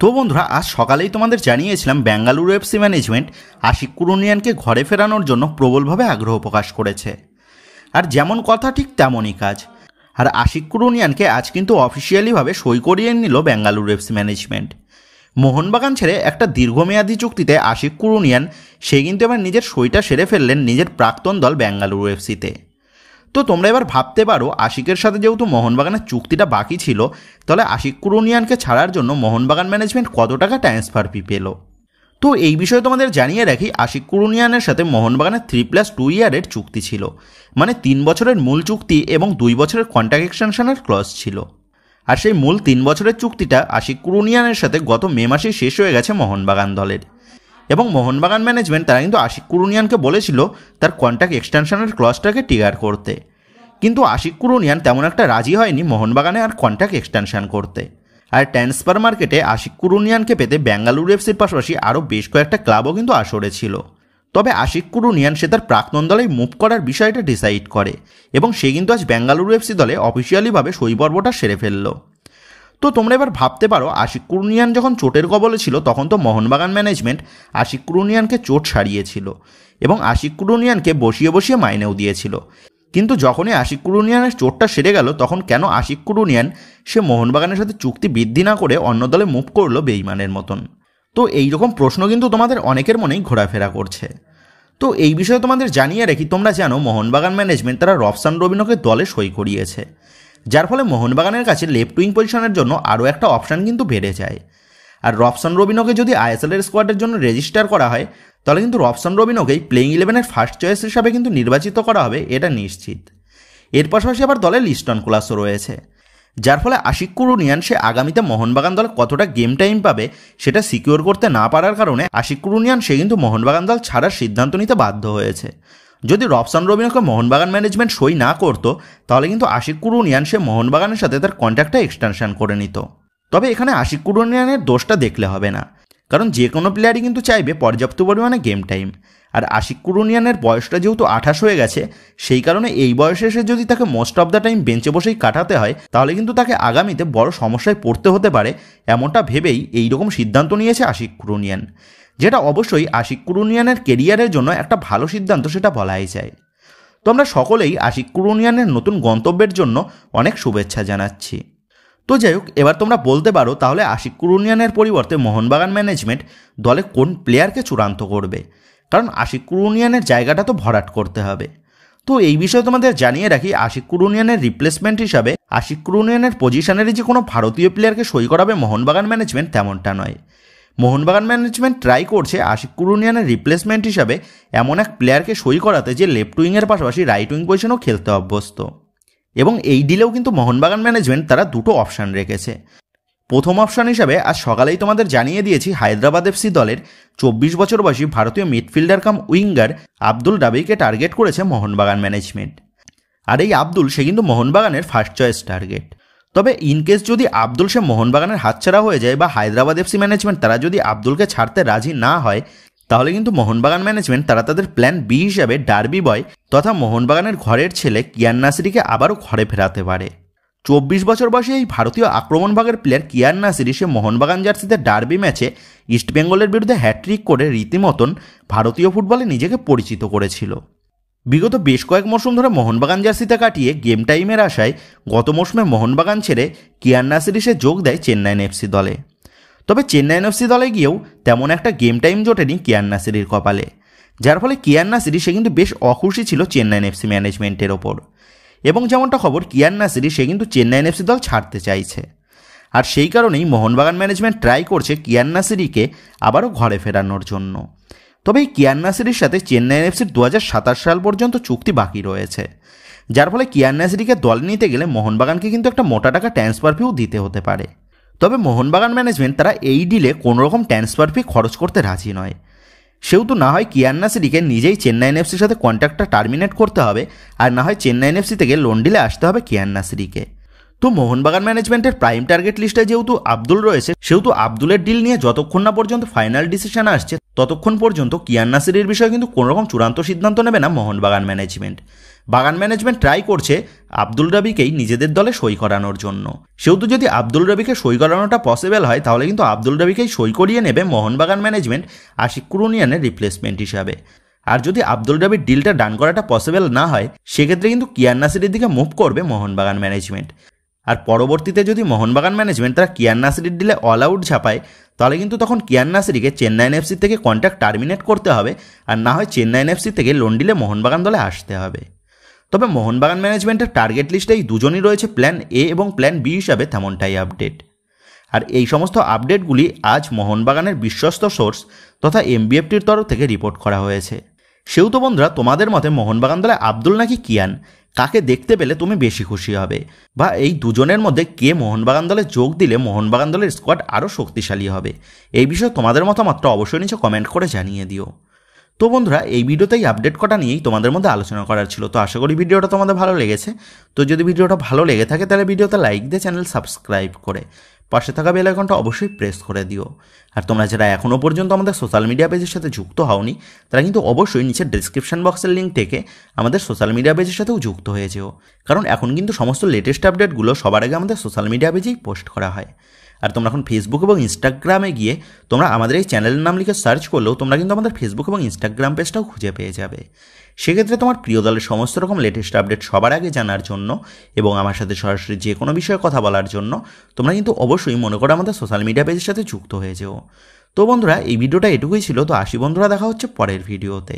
তো বন্ধুরা, আজ সকালেই তোমাদের জানিয়েছিলাম বেঙ্গালুরু এফসি ম্যানেজমেন্ট আশিক কুরুনিয়ানকে ঘরে ফেরানোর জন্য প্রবলভাবে আগ্রহ প্রকাশ করেছে। আর যেমন কথা ঠিক তেমনই কাজ। আর আশিক কুরুনিয়ানকে আজ কিন্তু অফিসিয়ালিভাবে সই করিয়ে নিল বেঙ্গালুরু এফসি ম্যানেজমেন্ট। মোহনবাগান ছেড়ে একটা দীর্ঘমেয়াদী চুক্তিতে আশিক কুরুনিয়ান সে কিন্তু এবার নিজের সইটা সেরে ফেললেন নিজের প্রাক্তন দল বেঙ্গালুরু এফসিতে। তো তোমরা এবার ভাবতে পারো, আশিকের সাথে যেহেতু মোহনবাগানের চুক্তিটা বাকি ছিল, তাহলে আশিক কুরুনিয়ানকে ছাড়ার জন্য মোহনবাগান ম্যানেজমেন্ট কত টাকা ট্রান্সফার ফি পেল। তো এই বিষয়ে তোমাদের জানিয়ে রাখি, আশিক কুরুনিয়ানের সাথে মোহনবাগানের 3+2 ইয়ারের চুক্তি ছিল, মানে 3 বছরের মূল চুক্তি এবং 2 বছরের কন্ট্রাক্ট এক্সটেনশনের ক্লজ ছিল। আর সেই মূল 3 বছরের চুক্তিটা আশিক কুরুনিয়ানের সাথে গত মে মাসেই শেষ হয়ে গেছে মোহনবাগান দলের। এবং মোহনবাগান ম্যানেজমেন্ট তারা কিন্তু আশিক কুরুনিয়ানকে বলেছিল তার কন্ট্রাক্ট এক্সটেনশনের ক্লজটাকে ট্রিগার করতে, কিন্তু আশিক কুরুনিয়ান তেমন একটা রাজি হয়নি মোহনবাগানে আর কন্ট্রাক্ট এক্সটেনশন করতে। আর ট্রান্সফার মার্কেটে আশিক কুরুনিয়ানকে পেতে বেঙ্গালুরু এফসির পাশাপাশি আরও বেশ কয়েকটা ক্লাবও কিন্তু আসরে ছিল। তবে আশিক কুরুনিয়ান সে তার প্রাক্তন দলে মুভ করার বিষয়টা ডিসাইড করে এবং সে কিন্তু আজ বেঙ্গালুরু এফসি দলে অফিসিয়ালিভাবে সই পর্বটা সেরে ফেলল। তো তোমরা এবার ভাবতে পারো, আশিক কুরুনিয়ান যখন চোটের কবলে ছিল তখন তো মোহনবাগান ম্যানেজমেন্ট আশিক কুরুনিয়ানকে চোট সারিয়েছিল এবং আশিক কুরুনিয়ানকে বসিয়ে বসিয়ে মাইনেও দিয়েছিল। কিন্তু যখনই আশিক কুরুনিয়ানের চোটটা সেরে গেল, তখন কেন আশিক কুরুনিয়ান সে মোহনবাগানের সাথে চুক্তি বৃদ্ধি না করে অন্য দলে মুভ করলো বেইমানের মতন? তো এইরকম প্রশ্ন কিন্তু তোমাদের অনেকের মনেই ঘোরাফেরা করছে। তো এই বিষয়ে তোমাদের জানিয়ে রাখি, তোমরা জানো মোহনবাগান ম্যানেজমেন্ট তারা রফসান রবিনোকে দলে সই করিয়েছে, যার ফলে মোহনবাগানের কাছে লেফট উইং পজিশনের জন্য আরও একটা অপশান কিন্তু বেড়ে যায়। আর রফসান রবিনোকে যদি আইএসএলের স্কোয়াডের জন্য রেজিস্টার করা হয়, তাহলে কিন্তু রফসান রবিনোকেই প্লেইং 11-এর ফার্স্ট চয়েস হিসাবে কিন্তু নির্বাচিত করা হবে, এটা নিশ্চিত। এর পাশাপাশি আবার দলে লিস্টন কুলাসও রয়েছে, যার ফলে আশিক কুরুনিয়ান সে আগামীতে মোহনবাগান দলে কতটা গেম টাইম পাবে সেটা সিকিউর করতে না পারার কারণে আশিক কুরুনিয়ান সে কিন্তু মোহনবাগান দল ছাড়ার সিদ্ধান্ত নিতে বাধ্য হয়েছে। যদি রফসান রবিনোকে মোহনবাগান ম্যানেজমেন্ট সই না করতো, তাহলে কিন্তু আশিক কুরুনিয়ান সে মোহনবাগানের সাথে তার কন্ট্রাক্টটা এক্সটেনশন করে নিত। তবে এখানে আশিক কুরুনিয়ানের দোষটা দেখলে হবে না, কারণ যে কোনো প্লেয়ারই কিন্তু চাইবে পর্যাপ্ত পরিমাণে গেম টাইম। আর আশিক কুরুনিয়ানের বয়সটা যেহেতু 28 হয়ে গেছে, সেই কারণে এই বয়সে এসে যদি তাকে মোস্ট অফ দ্য টাইম বেঞ্চে বসেই কাটাতে হয়, তাহলে কিন্তু তাকে আগামীতে বড় সমস্যায় পড়তে হতে পারে, এমনটা ভেবেই এইরকম সিদ্ধান্ত নিয়েছে আশিক কুরুনিয়ান, যেটা অবশ্যই আশিক কুরুনিয়ানের কেরিয়ারের জন্য একটা ভালো সিদ্ধান্ত সেটা বলাই যায়। তো আমরা সকলেই আশিক কুরুনিয়ানের নতুন গন্তব্যের জন্য অনেক শুভেচ্ছা জানাচ্ছি। তো যাই হোক, এবার তোমরা বলতে পারো তাহলে আশিক কুরুনিয়ানের পরিবর্তে মোহনবাগান ম্যানেজমেন্ট দলে কোন প্লেয়ারকে চূড়ান্ত করবে, কারণ আশিক কুরুনিয়ানের জায়গাটা তো ভরাট করতে হবে। তো এই বিষয়ে তোমাদের জানিয়ে রাখি, আশিক কুরুনিয়ানের রিপ্লেসমেন্ট হিসাবে আশিক কুরুনিয়ানের পজিশনেরই যে কোনো ভারতীয় প্লেয়ারকে সই করাবে মোহনবাগান ম্যানেজমেন্ট তেমনটা নয়। মোহনবাগান ম্যানেজমেন্ট ট্রাই করছে আশিক কুরুনিয়ানের রিপ্লেসমেন্ট হিসাবে এমন এক প্লেয়ারকে সই করাতে যে লেফট উইংয়ের পাশাপাশি রাইট উইং পজিশনেও খেলতে অভ্যস্ত। এবং এই ডিলেও কিন্তু মোহনবাগান ম্যানেজমেন্ট তারা দুটো অপশান রেখেছে। প্রথম অপশান হিসাবে আজ সকালেই তোমাদের জানিয়ে দিয়েছি হায়দ্রাবাদ এফসি দলের 24 বছর বয়সী ভারতীয় মিডফিল্ডার কাম উইঙ্গার আব্দুল ডাবিকে টার্গেট করেছে মোহনবাগান ম্যানেজমেন্ট। আর এই আব্দুল সে কিন্তু মোহনবাগানের ফার্স্ট চয়েস টার্গেট। তবে ইনকেস যদি আব্দুল সে মোহনবাগানের হাতছাড়া হয়ে যায় বা হায়দ্রাবাদ এফসি ম্যানেজমেন্ট তারা যদি আব্দুলকে ছাড়তে রাজি না হয়, তাহলে কিন্তু মোহনবাগান ম্যানেজমেন্ট তারা তাদের প্ল্যান বি হিসাবে ডার্বি বয় তথা মোহনবাগানের ঘরের ছেলে কিয়ান নাসিরিকে আবারও ঘরে ফেরাতে পারে। 24 বছর বয়সী এই ভারতীয় আক্রমণভাগের প্লেয়ার কিয়ান নাসিরি সে মোহনবাগান জার্সিতে ডার্বি ম্যাচে ইস্টবেঙ্গলের বিরুদ্ধে হ্যাট্রিক করে রীতিমতন ভারতীয় ফুটবলে নিজেকে পরিচিত করেছিল। বিগত বেশ কয়েক মৌসুম ধরে মোহনবাগান জার্সিতে কাটিয়ে গেম টাইমের আশায় গত মৌসুমে মোহনবাগান ছেড়ে কিয়ান নাসিরি সে যোগ দেয় চেন্নাইন এফসি দলে। তবে চেন্নাইন এফসি দলে গিয়েও তেমন একটা গেম টাইম জোটেনি কিয়ান নাসিরির কপালে, যার ফলে কিয়ান নাসিরি সে কিন্তু বেশ অখুশি ছিল চেন্নাইন এফসি ম্যানেজমেন্টের ওপর। এবং যেমনটা খবর, কিয়ান নাসিরি সে কিন্তু চেন্নাইন এফসি দল ছাড়তে চাইছে। আর সেই কারণেই মোহনবাগান ম্যানেজমেন্ট ট্রাই করছে কিয়ান নাসিরিকে আবারও ঘরে ফেরানোর জন্য। তবে এই কিয়ান নাসিরির সাথে চেন্নাইন এফসির 2027 সাল পর্যন্ত চুক্তি বাকি রয়েছে, যার ফলে কিয়ান নাসিরিকে দলে নিতে গেলে মোহনবাগানকে কিন্তু একটা মোটা টাকা ট্রান্সফার ফিও দিতে হতে পারে। তবে মোহনবাগান ম্যানেজমেন্ট তারা এই ডিলে কোনোরকম ট্রান্সফার ফি খরচ করতে রাজি নয়। সেহেতু না হয় কিয়ান নাসিরিকে নিজেই চেন্নাইন এফসির সাথে কন্ট্রাক্টটা টার্মিনেট করতে হবে, আর না হয় চেন্নাইন এফসি থেকে লোন ডিলে আসতে হবে কিয়ান নাসিরিকে। তো মোহনবাগান ম্যানেজমেন্টের প্রাইম টার্গেট লিস্টে যেহেতু আব্দুল রয়েছে, সেহেতু আব্দুলের ডিল নিয়ে যতক্ষণ না পর্যন্ত ফাইনাল ডিসিশন আসছে ততক্ষণ পর্যন্ত কিয়ান নাসিরির বিষয়ে কিন্তু কোনোরকম চূড়ান্ত সিদ্ধান্ত নেবে না মোহনবাগান ম্যানেজমেন্ট। বাগান ম্যানেজমেন্ট ট্রাই করছে আব্দুল রবিকেই নিজেদের দলে সই করানোর জন্য। সেহেতু যদি আব্দুল রবিকে সই করানোটা পসিবল হয় তাহলে কিন্তু আব্দুল রবিকেই সই করিয়ে নেবে মোহনবাগান ম্যানেজমেন্ট আশিক কুরুনিয়ানের রিপ্লেসমেন্ট হিসাবে। আর যদি আব্দুল রবির ডিলটা ডান করাটা পসিবল না হয় সেক্ষেত্রে কিন্তু কিয়ান নাসিরের দিকে মুভ করবে মোহনবাগান ম্যানেজমেন্ট। আর পরবর্তীতে যদি মোহনবাগান ম্যানেজমেন্ট তারা কিয়ান নাসিরের ডিলে অল আউট ঝাঁপায় তাহলে কিন্তু তখন কিয়ান নাসিরিকে চেন্নাইন এফসি থেকে কন্ট্রাক্ট টার্মিনেট করতে হবে, আর না হয় চেন্নাইন এফসি থেকে লোন ডিলে মোহনবাগান দলে আসতে হবে। তবে মোহনবাগান ম্যানেজমেন্টের টার্গেট লিস্টে এই দুজনই রয়েছে প্ল্যান এ এবং প্ল্যান বি হিসাবে, তেমনটাই আপডেট। আর এই সমস্ত আপডেটগুলি আজ মোহনবাগানের বিশ্বস্ত সোর্স তথা এমবিএফটির তরফ থেকে রিপোর্ট করা হয়েছে। সেহেতু বন্ধুরা, তোমাদের মতে মোহনবাগান দলে আব্দুল নাকি কিয়ান, কাকে দেখতে পেলে তুমি বেশি খুশি হবে, বা এই দুজনের মধ্যে কে মোহনবাগান দলে যোগ দিলে মোহনবাগান দলের স্কোয়াড আরও শক্তিশালী হবে, এই বিষয়ে তোমাদের মতামতটা অবশ্যই নিচে কমেন্ট করে জানিয়ে দিও। তো বন্ধুরা, এই ভিডিওতেই আপডেট করা নিয়েই তোমাদের মধ্যে আলোচনা করার ছিল। তো আশা করি ভিডিওটা তোমাদের ভালো লেগেছে। তো যদি ভিডিওটা ভালো লেগে থাকে তাহলে ভিডিওতে লাইক দিয়ে চ্যানেল সাবস্ক্রাইব করে পাশে থাকা বেল আইকনটা অবশ্যই প্রেস করে দিও। আর তোমরা যারা এখনও পর্যন্ত আমাদের সোশ্যাল মিডিয়া পেজের সাথে যুক্ত হওনি তারা কিন্তু অবশ্যই নিচের ডিসক্রিপশন বক্সের লিঙ্ক থেকে আমাদের সোশ্যাল মিডিয়া পেজের সাথেও যুক্ত হয়ে যেও, কারণ এখন কিন্তু সমস্ত লেটেস্ট আপডেটগুলো সবার আগে আমাদের সোশ্যাল মিডিয়া পেজেই পোস্ট করা হয়। আর তোমরা এখন ফেসবুক এবং ইনস্টাগ্রামে গিয়ে তোমরা আমাদের এই চ্যানেলের নাম লিখে সার্চ করলেও তোমরা কিন্তু আমাদের ফেসবুক এবং ইনস্টাগ্রাম পেজটাও খুঁজে পেয়ে যাবে। সেক্ষেত্রে তোমার প্রিয় দলের সমস্ত রকম লেটেস্ট আপডেট সবার আগে জানার জন্য এবং আমার সাথে সরাসরি যে কোনো বিষয়ে কথা বলার জন্য তোমরা কিন্তু অবশ্যই মনে করো আমাদের সোশ্যাল মিডিয়া পেজের সাথে যুক্ত হয়ে যেও। তো বন্ধুরা, এই ভিডিওটা এটুকুই ছিল। তো আসি বন্ধুরা, দেখা হচ্ছে পরের ভিডিওতে।